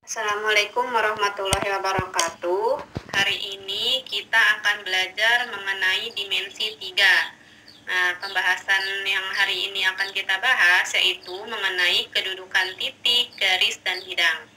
Assalamualaikum warahmatullahi wabarakatuh. Hari ini kita akan belajar mengenai dimensi 3. Nah, pembahasan yang hari ini akan kita bahas yaitu mengenai kedudukan titik, garis, dan bidang.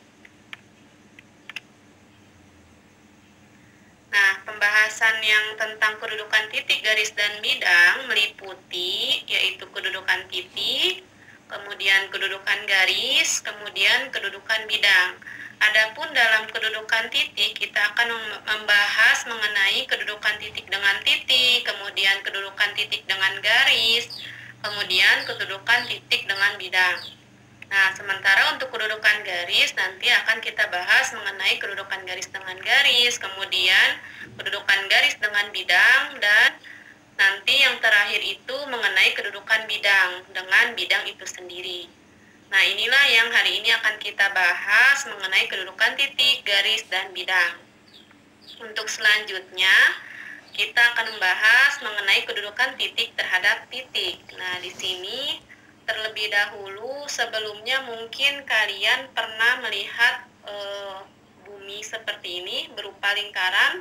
Nah, pembahasan yang tentang kedudukan titik, garis, dan bidang meliputi yaitu kedudukan titik, kemudian kedudukan garis, kemudian kedudukan bidang. Adapun dalam kedudukan titik, kita akan membahas mengenai kedudukan titik dengan titik, kemudian kedudukan titik dengan garis, kemudian kedudukan titik dengan bidang. Nah, sementara untuk kedudukan garis nanti akan kita bahas mengenai kedudukan garis dengan garis, kemudian kedudukan garis dengan bidang, dan nanti yang terakhir itu mengenai kedudukan bidang dengan bidang itu sendiri. Nah, inilah yang hari ini akan kita bahas mengenai kedudukan titik, garis, dan bidang. Untuk selanjutnya, kita akan membahas mengenai kedudukan titik terhadap titik. Nah, di sini terlebih dahulu sebelumnya mungkin kalian pernah melihat bumi seperti ini berupa lingkaran.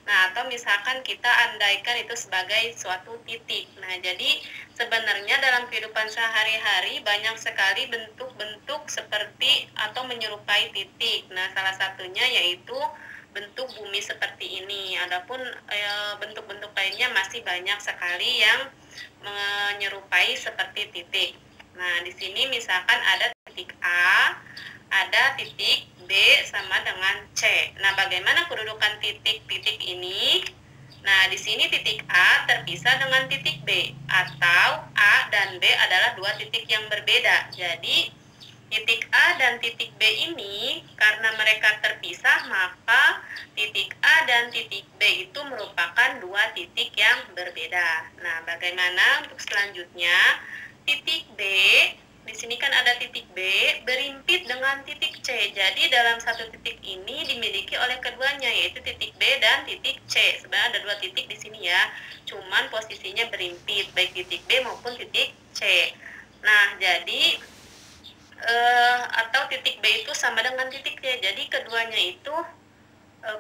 Nah, atau misalkan kita andaikan itu sebagai suatu titik. Nah, jadi sebenarnya dalam kehidupan sehari-hari banyak sekali bentuk-bentuk seperti atau menyerupai titik. Nah, salah satunya yaitu bentuk bumi seperti ini. Adapun bentuk-bentuk lainnya masih banyak sekali yang menyerupai seperti titik. Nah, di sini misalkan ada titik A, ada titik B sama dengan C. Nah, bagaimana kedudukan titik-titik ini? Nah, di sini titik A terpisah dengan titik B, atau A dan B adalah dua titik yang berbeda. Jadi, titik A dan titik B ini karena mereka terpisah, maka titik A dan titik B itu merupakan dua titik yang berbeda. Nah, bagaimana untuk selanjutnya? Titik B, di sini kan ada titik B berimpit dengan titik C. Jadi dalam satu titik ini dimiliki oleh keduanya, yaitu titik B dan titik C. Sebenarnya ada dua titik di sini ya, cuman posisinya berimpit baik titik B maupun titik C. Nah, jadi atau titik B itu sama dengan titik C. Jadi keduanya itu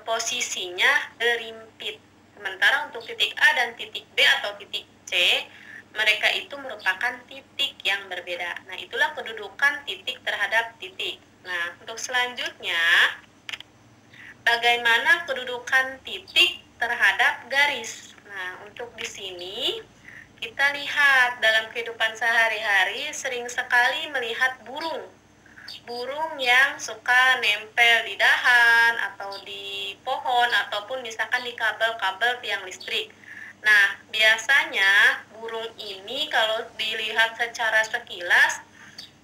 posisinya berimpit. Sementara untuk titik A dan titik B atau titik C, mereka itu merupakan titik yang berbeda. Nah, itulah kedudukan titik terhadap titik. Nah, untuk selanjutnya, bagaimana kedudukan titik terhadap garis? Nah, untuk di sini kita lihat dalam kehidupan sehari-hari sering sekali melihat burung. Burung yang suka nempel di dahan atau di pohon ataupun misalkan di kabel-kabel tiang listrik. Nah, biasanya burung ini kalau dilihat secara sekilas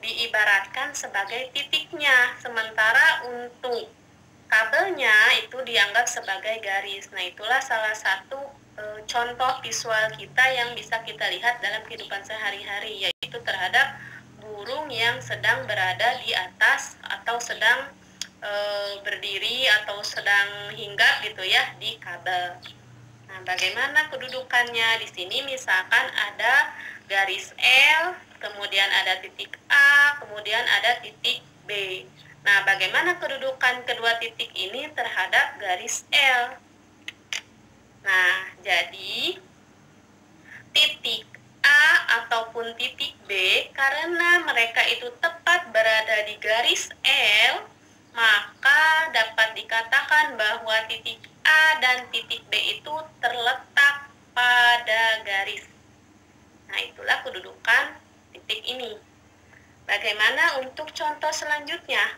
diibaratkan sebagai titiknya, sementara untuk kabelnya itu dianggap sebagai garis. Nah, itulah salah satu contoh visual kita yang bisa kita lihat dalam kehidupan sehari-hari, yaitu terhadap burung yang sedang berada di atas atau sedang berdiri atau sedang hinggap gitu ya di kabel. Nah, bagaimana kedudukannya? Di sini misalkan ada garis L, kemudian ada titik A, kemudian ada titik B. Nah, bagaimana kedudukan kedua titik ini terhadap garis L? Nah, jadi titik A ataupun titik B, karena mereka itu tepat berada di garis L, maka dapat dikatakan bahwa titik A dan titik B itu terletak pada garis. Nah, itulah kedudukan titik ini. Bagaimana untuk contoh selanjutnya?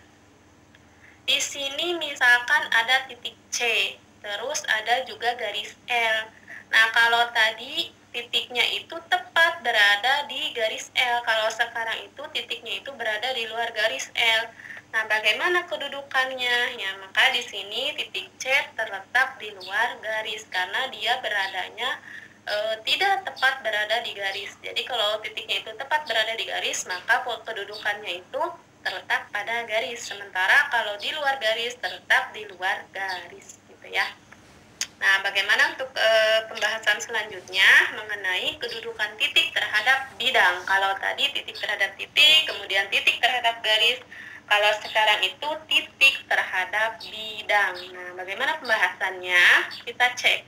Di sini misalkan ada titik C, terus ada juga garis L. Nah, kalau tadi titiknya itu tepat berada di garis L, kalau sekarang itu titiknya itu berada di luar garis L. Nah, bagaimana kedudukannya? Ya, maka di sini titik C terletak di luar garis karena dia beradanya tidak tepat berada di garis. Jadi kalau titiknya itu tepat berada di garis, maka kedudukannya itu terletak pada garis. Sementara kalau di luar garis terletak di luar garis, gitu ya. Nah, bagaimana untuk pembahasan selanjutnya mengenai kedudukan titik terhadap bidang? Kalau tadi titik terhadap titik, kemudian titik terhadap garis. Kalau sekarang itu titik terhadap terhadap bidang. Nah, bagaimana pembahasannya? Kita cek.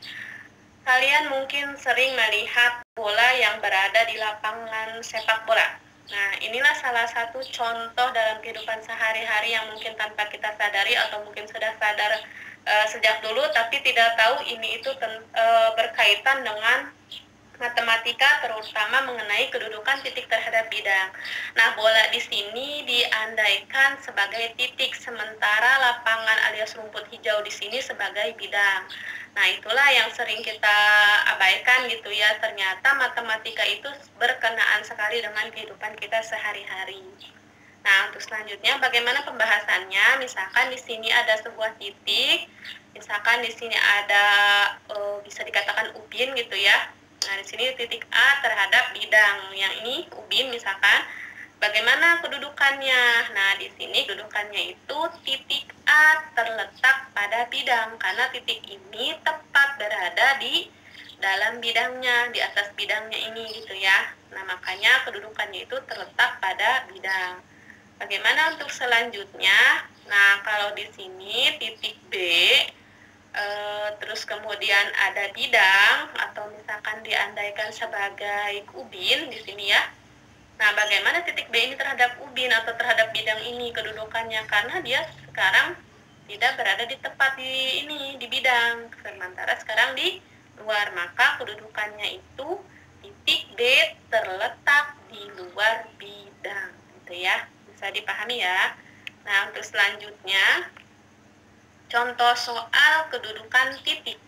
Kalian mungkin sering melihat bola yang berada di lapangan sepak bola. Nah, inilah salah satu contoh dalam kehidupan sehari-hari yang mungkin tanpa kita sadari atau mungkin sudah sadar sejak dulu, tapi tidak tahu ini itu berkaitan dengan matematika, terutama mengenai kedudukan titik terhadap bidang. Nah, bola di sini diandaikan sebagai titik, sementara lapangan alias rumput hijau di sini sebagai bidang. Nah, itulah yang sering kita abaikan gitu ya. Ternyata matematika itu berkenaan sekali dengan kehidupan kita sehari-hari. Nah, untuk selanjutnya bagaimana pembahasannya? Misalkan di sini ada sebuah titik, misalkan di sini ada bisa dikatakan ubin gitu ya. Nah, di sini titik A terhadap bidang. Yang ini ubin misalkan. Bagaimana kedudukannya? Nah, di sini kedudukannya itu titik A terletak pada bidang karena titik ini tepat berada di dalam bidangnya, di atas bidangnya ini gitu ya. Nah, makanya kedudukannya itu terletak pada bidang. Bagaimana untuk selanjutnya? Nah, kalau di sini titik B terus kemudian ada bidang atau misalkan diandaikan sebagai ubin di sini ya. Nah, bagaimana titik B ini terhadap ubin atau terhadap bidang ini kedudukannya? Karena dia sekarang tidak berada di tepat di ini, di bidang, sementara sekarang di luar, maka kedudukannya itu titik B terletak di luar bidang, gitu ya. Bisa dipahami ya. Nah, untuk selanjutnya contoh soal kedudukan titik.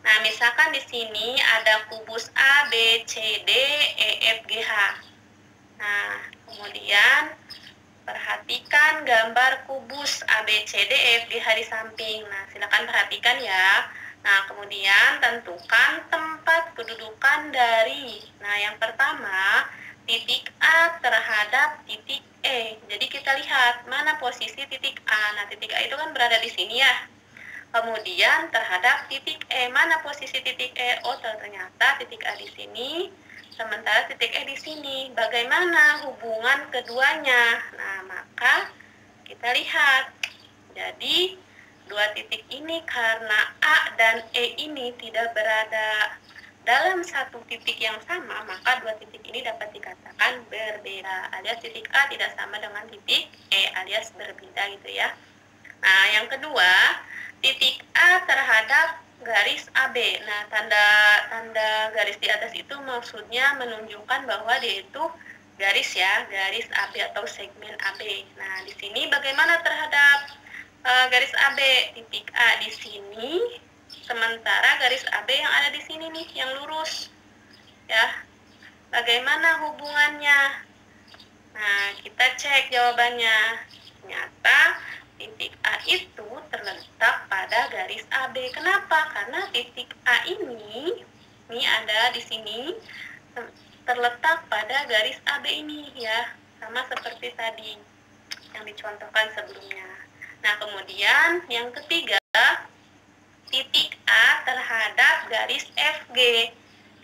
Nah, misalkan di sini ada kubus A, B, C, D, E, F, G, H. Nah, kemudian perhatikan gambar kubus A, B, C, D, E, F, G, H di samping. Nah, silakan perhatikan ya. Nah, kemudian tentukan tempat kedudukan dari. Nah, yang pertama, titik A terhadap titik E. Jadi kita lihat mana posisi titik A. Nah, titik A itu kan berada di sini ya. Kemudian terhadap titik E, mana posisi titik E? Oh, ternyata titik A di sini, sementara titik E di sini. Bagaimana hubungan keduanya? Nah, maka kita lihat. Jadi, dua titik ini karena A dan E ini tidak berada dalam satu titik yang sama, maka dua titik ini dapat dikatakan berbeda. Alias titik A tidak sama dengan titik E, alias berbeda gitu ya. Nah, yang kedua, titik A terhadap garis AB. Nah, tanda garis di atas itu maksudnya menunjukkan bahwa dia itu garis ya, garis AB atau segmen AB. Nah, di sini bagaimana terhadap garis AB? Titik A di sini, sementara garis AB yang ada di sini nih, yang lurus. Ya. Bagaimana hubungannya? Nah, kita cek jawabannya. Ternyata titik A itu terletak pada garis AB. Kenapa? Karena titik A ini ada di sini terletak pada garis AB ini ya, sama seperti tadi yang dicontohkan sebelumnya. Nah, kemudian yang ketiga, titik A terhadap garis FG.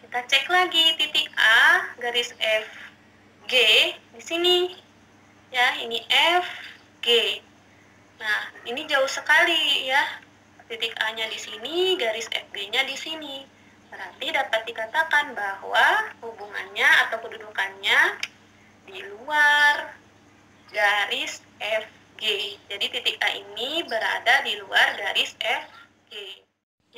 Kita cek lagi titik A garis FG di sini. Ya, ini FG. Nah, ini jauh sekali ya. Titik A-nya di sini, garis FG-nya di sini. Berarti dapat dikatakan bahwa hubungannya atau kedudukannya di luar garis FG. Jadi titik A ini berada di luar garis FG.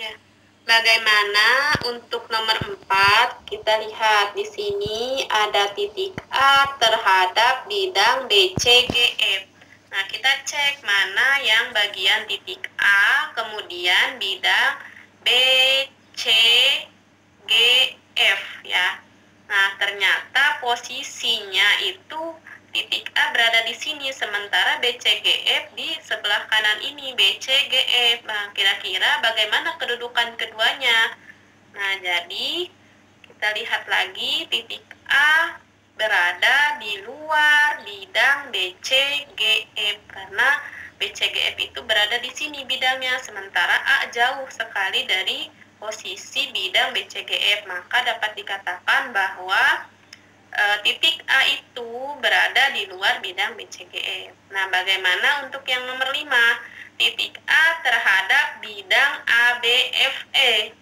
Ya. Bagaimana untuk nomor 4? Kita lihat di sini ada titik A terhadap bidang BCGF. Nah, kita cek mana yang bagian titik A, kemudian bidang B, C, G, F ya. Nah, ternyata posisinya itu titik A berada di sini, sementara B, C, G, F di sebelah kanan ini, B, C, G, F. Nah, kira-kira bagaimana kedudukan keduanya? Nah, jadi kita lihat lagi titik A berada di luar bidang BCGF karena BCGF itu berada di sini bidangnya, sementara A jauh sekali dari posisi bidang BCGF, maka dapat dikatakan bahwa titik A itu berada di luar bidang BCGF. Nah, bagaimana untuk yang nomor 5? Titik A terhadap bidang ABFE.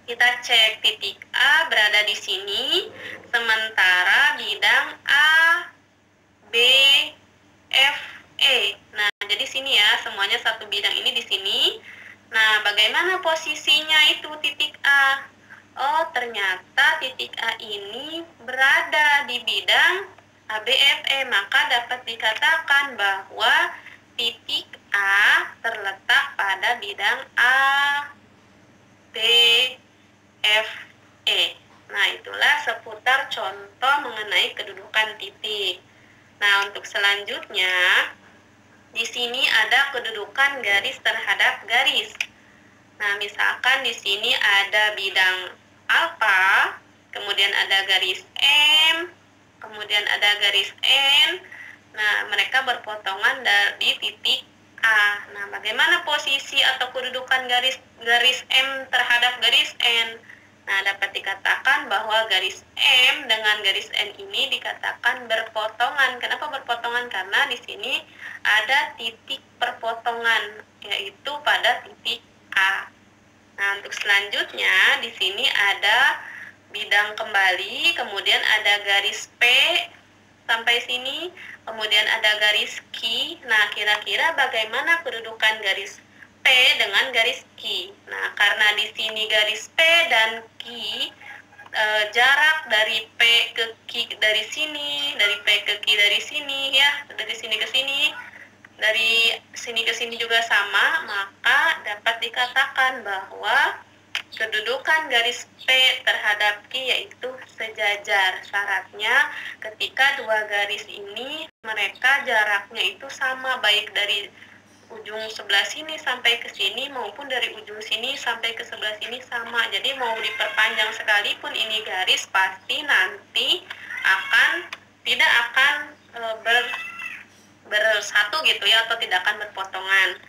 Kita cek titik A berada di sini, sementara bidang A, B, F, E. Nah, jadi sini ya, semuanya satu bidang ini di sini. Nah, bagaimana posisinya itu titik A? Oh, ternyata titik A ini berada di bidang ABFE, maka dapat dikatakan bahwa titik A terletak pada bidang A, B, F, E. Nah, itulah seputar contoh mengenai kedudukan titik. Nah, untuk selanjutnya, di sini ada kedudukan garis terhadap garis. Nah, misalkan di sini ada bidang alfa, kemudian ada garis M, kemudian ada garis N. Nah, mereka berpotongan dari titik A. Nah, bagaimana posisi atau kedudukan garis M terhadap garis N? Nah, dapat dikatakan bahwa garis M dengan garis N ini dikatakan berpotongan. Kenapa berpotongan? Karena di sini ada titik perpotongan, yaitu pada titik A. Nah, untuk selanjutnya di sini ada bidang kembali, kemudian ada garis P sampai sini, kemudian ada garis Q. Nah, kira-kira bagaimana kedudukan garis P dengan garis Q? Nah, karena di sini garis P dan Q jarak dari P ke Q dari sini, dari P ke Q dari sini ya, dari sini ke sini, dari sini ke sini juga sama, maka dapat dikatakan bahwa kedudukan garis P terhadap Q yaitu sejajar. Syaratnya ketika dua garis ini mereka jaraknya itu sama, baik dari ujung sebelah sini sampai ke sini maupun dari ujung sini sampai ke sebelah sini sama. Jadi mau diperpanjang sekalipun ini garis, pasti nanti tidak akan bersatu gitu ya, atau tidak akan berpotongan.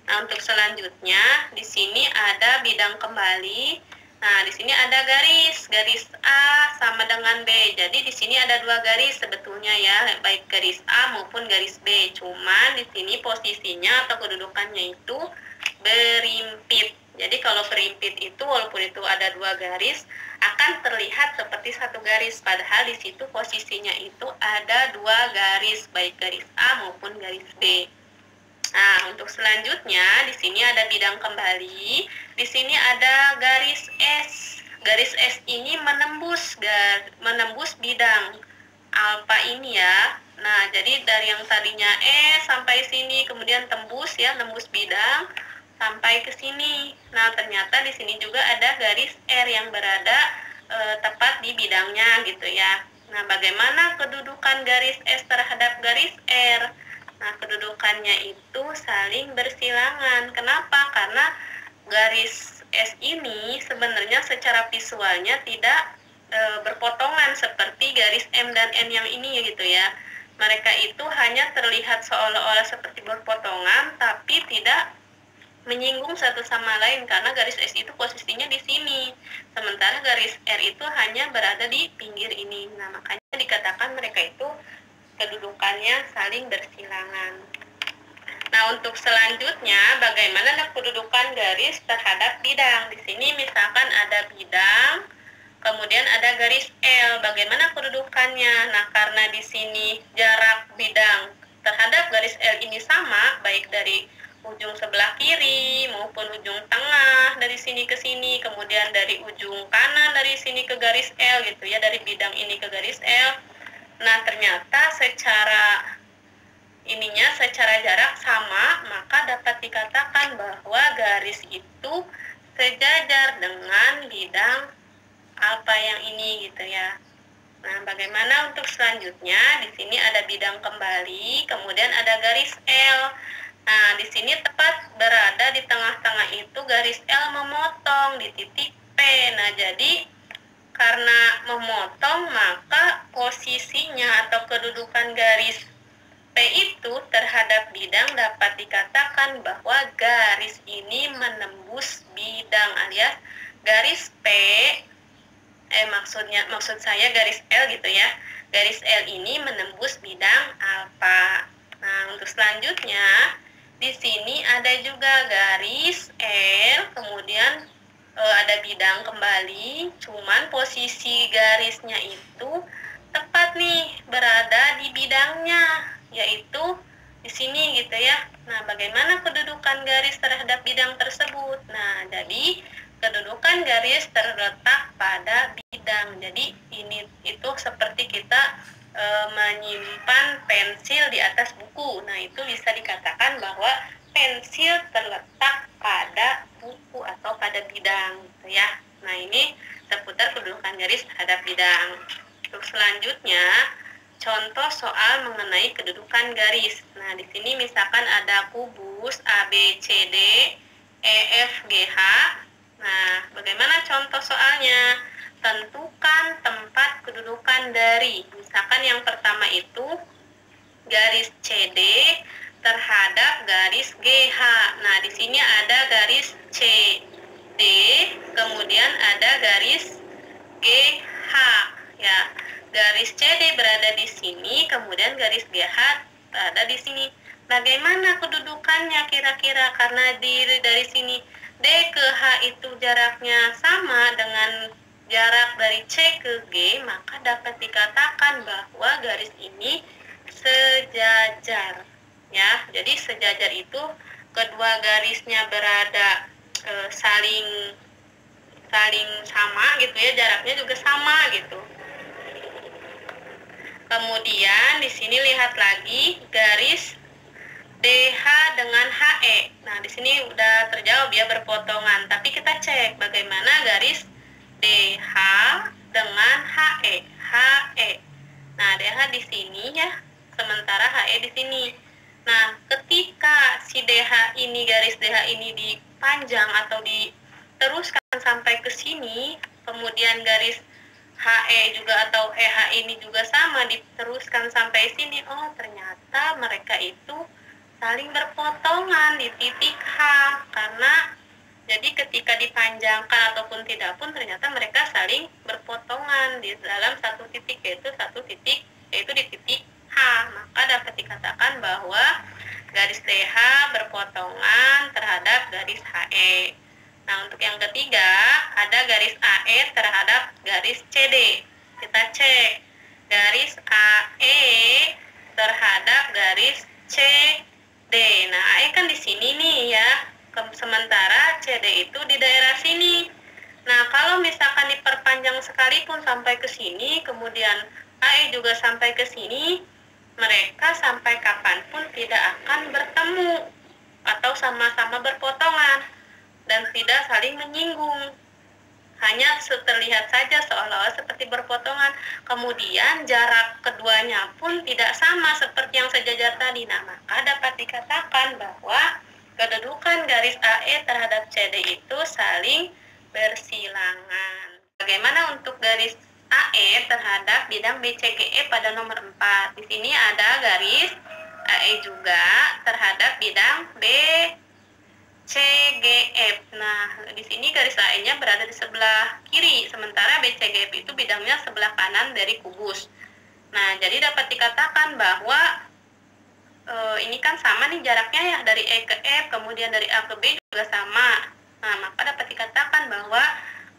Nah, untuk selanjutnya di sini ada bidang kembali. Nah, di sini ada garis A sama dengan B. Jadi di sini ada dua garis sebetulnya ya, baik garis A maupun garis B. Cuman di sini posisinya atau kedudukannya itu berimpit. Jadi kalau berimpit itu walaupun itu ada dua garis akan terlihat seperti satu garis, padahal di situ posisinya itu ada dua garis, baik garis A maupun garis B. Nah, untuk selanjutnya di sini ada bidang kembali. Di sini ada garis S. Garis S ini menembus bidang alfa ini ya. Nah, jadi dari yang tadinya E sampai sini kemudian tembus bidang sampai ke sini. Nah, ternyata di sini juga ada garis R yang berada tepat di bidangnya gitu ya. Nah, bagaimana kedudukan garis S terhadap garis R? Nah, kedudukannya itu saling bersilangan. Kenapa? Karena garis S ini sebenarnya secara visualnya tidak berpotongan seperti garis M dan N yang ini gitu ya. Mereka itu hanya terlihat seolah-olah seperti berpotongan, tapi tidak menyinggung satu sama lain karena garis S itu posisinya di sini. Sementara garis R itu hanya berada di pinggir ini. Nah, makanya dikatakan mereka itu kedudukannya saling bersilangan. Nah, untuk selanjutnya bagaimana kedudukan garis terhadap bidang? Di sini misalkan ada bidang, kemudian ada garis L. Bagaimana kedudukannya? Nah, karena di sini jarak bidang terhadap garis L ini sama, baik dari ujung sebelah kiri maupun ujung tengah dari sini ke sini, kemudian dari ujung kanan dari sini ke garis L gitu ya, dari bidang ini ke garis L. Nah, ternyata secara jarak sama, maka dapat dikatakan bahwa garis itu sejajar dengan bidang alfa yang ini gitu ya. Nah, bagaimana untuk selanjutnya? Di sini ada bidang kembali, kemudian ada garis L. Nah, di sini tepat berada di tengah-tengah itu garis L memotong di titik P. Nah, jadi karena memotong, maka posisinya atau kedudukan garis P itu terhadap bidang dapat dikatakan bahwa garis ini menembus bidang, alias garis P maksud saya garis L gitu ya. Garis L ini menembus bidang alfa. Nah, untuk selanjutnya di sini ada juga garis L, kemudian ada bidang kembali, cuman posisi garisnya itu tepat nih berada di bidangnya, yaitu di sini gitu ya. Nah, bagaimana kedudukan garis terhadap bidang tersebut? Nah, jadi kedudukan garis terletak pada bidang. Jadi ini itu seperti kita menyimpan pensil di atas buku. Nah, itu bisa dikatakan bahwa pensil terletak pada buku atau pada bidang gitu ya. Nah, ini seputar kedudukan garis terhadap bidang. Untuk selanjutnya, contoh soal mengenai kedudukan garis. Nah, di sini misalkan ada kubus A, B, C, D, E, F, G, H. Nah, bagaimana contoh soalnya? Tentukan tempat kedudukan dari. Misalkan yang pertama itu garis CD terhadap garis GH. Nah, di sini ada garis CD, kemudian ada garis GH. Ya, garis CD berada di sini, kemudian garis GH berada di sini. Bagaimana kedudukannya kira-kira? Karena dari sini D ke H itu jaraknya sama dengan jarak dari C ke G, maka dapat dikatakan bahwa garis ini sejajar. Ya, jadi sejajar itu kedua garisnya berada saling sama gitu ya, jaraknya juga sama gitu. Kemudian di sini lihat lagi garis DH dengan HE. Nah, di sini udah terjawab ya berpotongan, tapi kita cek bagaimana garis DH dengan HE. HE. Nah, DH di sini ya, sementara HE di sini. Nah, ketika si DH ini, garis DH ini dipanjang atau diteruskan sampai ke sini, kemudian garis HE juga atau EH ini juga sama diteruskan sampai sini, oh ternyata mereka itu saling berpotongan di titik H, karena jadi ketika dipanjangkan ataupun tidak pun ternyata mereka saling berpotongan di dalam satu titik, yaitu di titik H. Maka dapat dikatakan bahwa garis DH berpotongan terhadap garis HE. Nah, untuk yang ketiga ada garis AE terhadap garis CD. Kita cek garis AE terhadap garis CD. Nah, AE kan di sini nih ya. Sementara CD itu di daerah sini. Nah, kalau misalkan diperpanjang sekalipun sampai ke sini, kemudian AE juga sampai ke sini, mereka sampai kapanpun tidak akan bertemu atau sama-sama berpotongan dan tidak saling menyinggung. Hanya terlihat saja seolah-olah seperti berpotongan. Kemudian jarak keduanya pun tidak sama seperti yang sejajar tadi. Nah, maka dapat dikatakan bahwa kedudukan garis AE terhadap CD itu saling bersilangan. Bagaimana untuk garis AE terhadap bidang BCGE pada nomor 4? Di sini ada garis AE juga terhadap bidang BCGF. Nah, di sini garis AE-nya berada di sebelah kiri, sementara BCGF itu bidangnya sebelah kanan dari kubus. Nah, jadi dapat dikatakan bahwa ini kan sama nih jaraknya ya, dari E ke F, kemudian dari A ke B juga sama. Nah, maka dapat dikatakan bahwa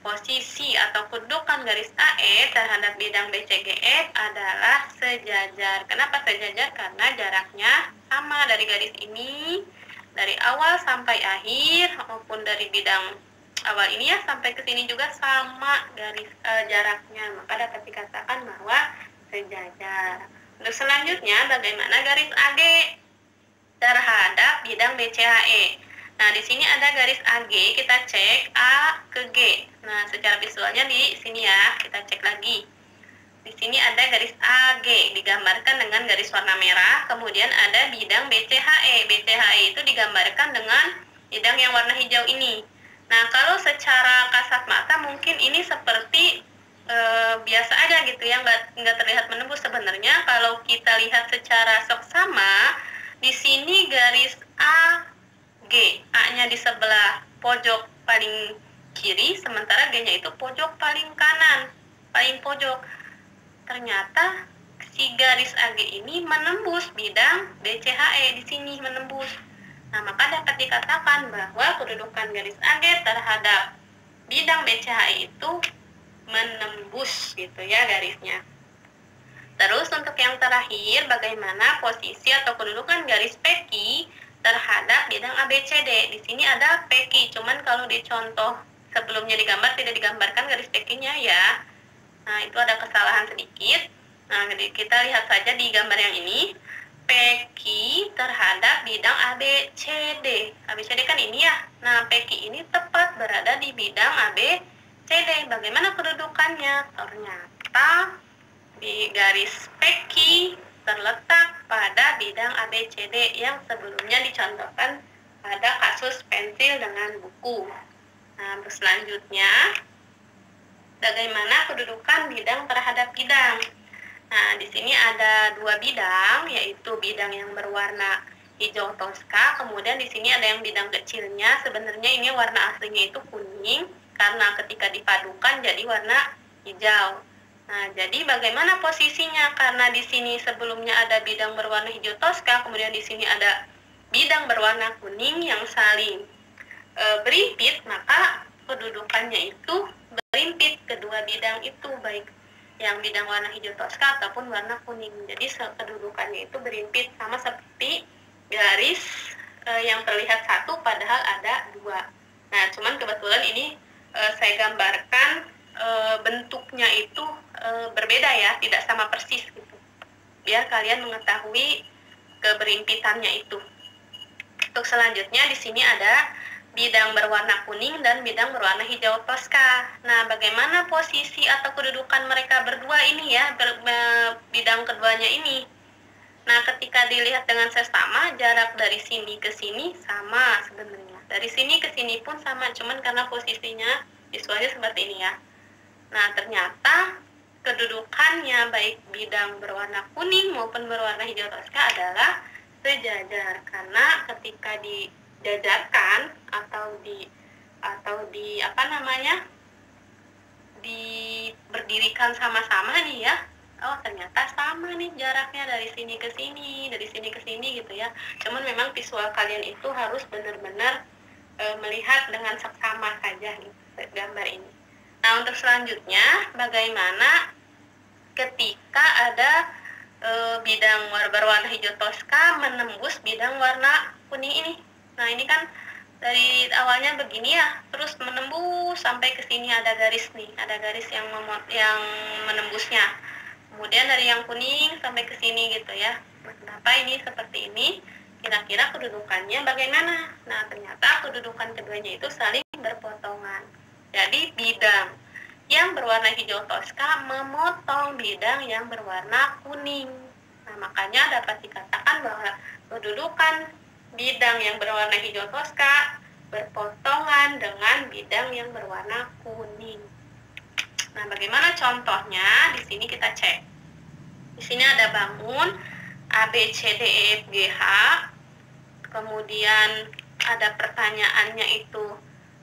posisi atau kedudukan garis AE terhadap bidang BCGF adalah sejajar. Kenapa sejajar? Karena jaraknya sama dari garis ini, dari awal sampai akhir, maupun dari bidang awal ini ya sampai ke sini juga sama garis jaraknya. Maka dapat dikatakan bahwa sejajar. Untuk selanjutnya, bagaimana garis AG terhadap bidang BCHE? Nah, di sini ada garis AG, kita cek A ke G. Nah, secara visualnya di sini ya, kita cek lagi. Di sini ada garis AG, digambarkan dengan garis warna merah, kemudian ada bidang BCHE. BCHE itu digambarkan dengan bidang yang warna hijau ini. Nah, kalau secara kasat mata mungkin ini seperti biasa aja gitu ya, nggak terlihat menembus. Sebenarnya kalau kita lihat secara seksama, di sini garis AG, A-nya di sebelah pojok paling kiri, sementara G-nya itu pojok paling kanan. paling pojok. Ternyata si garis AG ini menembus bidang BCHE, di sini menembus. Nah, maka dapat dikatakan bahwa kedudukan garis AG terhadap bidang BCHE itu menembus gitu ya garisnya. Terus untuk yang terakhir, bagaimana posisi atau kedudukan garis PQ terhadap bidang ABCD. Di sini ada PQ, cuman kalau di contoh sebelumnya digambar tidak digambarkan garis PQ-nya ya. Nah, itu ada kesalahan sedikit. Nah, jadi kita lihat saja di gambar yang ini. PQ terhadap bidang ABCD. ABCD kan ini ya. Nah, PQ ini tepat berada di bidang ABCD. Bagaimana kedudukannya? Ternyata di garis PQ terletak pada bidang ABCD yang sebelumnya dicontohkan pada kasus pensil dengan buku. Nah, selanjutnya, bagaimana kedudukan bidang terhadap bidang? Nah, di sini ada dua bidang, yaitu bidang yang berwarna hijau toska, kemudian di sini ada yang bidang kecilnya. Sebenarnya ini warna aslinya itu kuning, karena ketika dipadukan jadi warna hijau. Nah, jadi bagaimana posisinya? Karena di sini sebelumnya ada bidang berwarna hijau toska, kemudian di sini ada bidang berwarna kuning yang saling berimpit, maka kedudukannya itu berimpit kedua bidang itu, baik yang bidang warna hijau toska ataupun warna kuning. Jadi kedudukannya itu berimpit, sama seperti garis yang terlihat satu padahal ada dua. Nah, cuman kebetulan ini saya gambarkan bentuknya itu berbeda ya, tidak sama persis gitu, biar kalian mengetahui keberimpitannya itu. Untuk selanjutnya di sini ada bidang berwarna kuning dan bidang berwarna hijau toska. Nah, bagaimana posisi atau kedudukan mereka berdua ini ya, bidang keduanya ini? Nah, ketika dilihat dengan sesama, jarak dari sini ke sini sama sebenarnya. Dari sini ke sini pun sama, cuman karena posisinya visualnya seperti ini ya. Nah, ternyata kedudukannya baik bidang berwarna kuning maupun berwarna hijau toska adalah sejajar, karena ketika dijajarkan atau berdirikan sama-sama nih ya, oh ternyata sama nih jaraknya dari sini ke sini, dari sini ke sini gitu ya. Cuman memang visual kalian itu harus benar-benar melihat dengan seksama saja gitu, gambar ini. Nah, untuk selanjutnya, bagaimana ketika ada bidang berwarna hijau toska menembus bidang warna kuning ini. Nah, ini kan dari awalnya begini ya, terus menembus sampai ke sini ada garis nih, ada garis yang menembusnya. Kemudian dari yang kuning sampai ke sini gitu ya. Kenapa ini seperti ini? Kira-kira kedudukannya bagaimana? Nah, ternyata kedudukan keduanya itu saling berpotongan. Jadi bidang yang berwarna hijau toska memotong bidang yang berwarna kuning. Nah, makanya dapat dikatakan bahwa kedudukan bidang yang berwarna hijau toska berpotongan dengan bidang yang berwarna kuning. Nah, bagaimana contohnya? Di sini kita cek. Di sini ada bangun A, B, C, D, E, F, G, H. Kemudian ada pertanyaannya itu,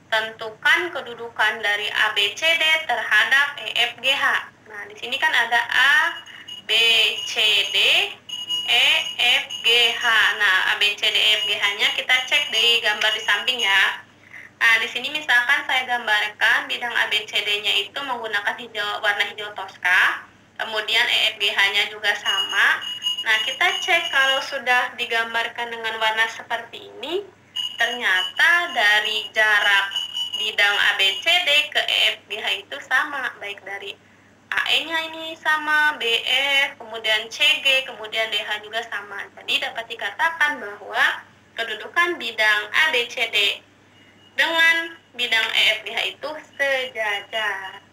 tentukan kedudukan dari A, B, C, D terhadap E, F, G, H. Nah, di sini kan ada A, B, C, D, E, F, G, H. Nah, A, B, C, D, E, F, G, H-nya kita cek di gambar di samping ya. Nah, di sini misalkan saya gambarkan bidang A, B, C, D-nya itu menggunakan warna hijau toska. Kemudian E, F, G, H-nya juga sama. Nah, kita cek kalau sudah digambarkan dengan warna seperti ini, ternyata dari jarak bidang ABCD ke EFGH itu sama, baik dari AE-nya ini sama, BF, kemudian CG, kemudian DH juga sama. Jadi dapat dikatakan bahwa kedudukan bidang ABCD dengan bidang EFGH itu sejajar.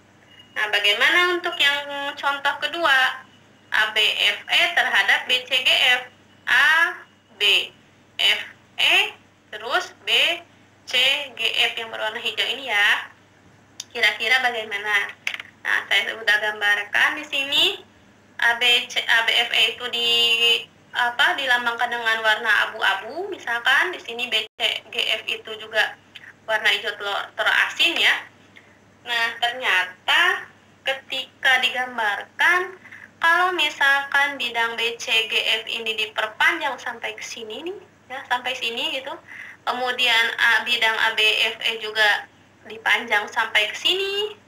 Nah, bagaimana untuk yang contoh kedua? ABFE terhadap BCGF. A, B, F, E, terus B, C, G, F yang berwarna hijau ini ya. Kira-kira bagaimana? Nah, saya sudah gambarkan di sini. ABFE itu dilambangkan dengan warna abu-abu, misalkan di sini BCGF itu juga warna hijau telur asin ya. Nah, ternyata ketika digambarkan, kalau misalkan bidang BCGF ini diperpanjang sampai ke sini nih, ya sampai sini gitu. Kemudian bidang ABFE juga dipanjang sampai ke sini.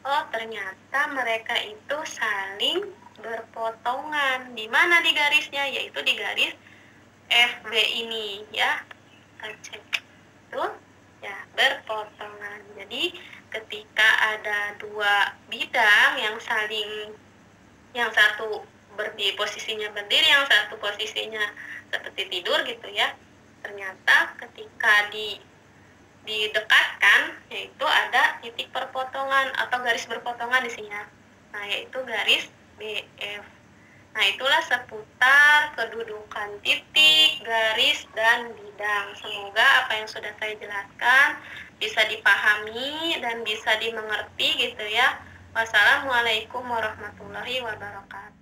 Oh, ternyata mereka itu saling berpotongan. Di mana di garisnya? Yaitu di garis FB ini, ya. Kita cek. Tuh, ya, berpotongan. Jadi, ketika ada dua bidang yang saling, yang satu posisinya berdiri, yang satu posisinya seperti tidur gitu ya, ternyata ketika didekatkan, yaitu ada titik perpotongan atau garis berpotongan di sini ya. Nah, yaitu garis BF. Nah, itulah seputar kedudukan titik, garis, dan bidang. Semoga apa yang sudah saya jelaskan bisa dipahami dan bisa dimengerti gitu ya. Wassalamualaikum warahmatullahi wabarakatuh.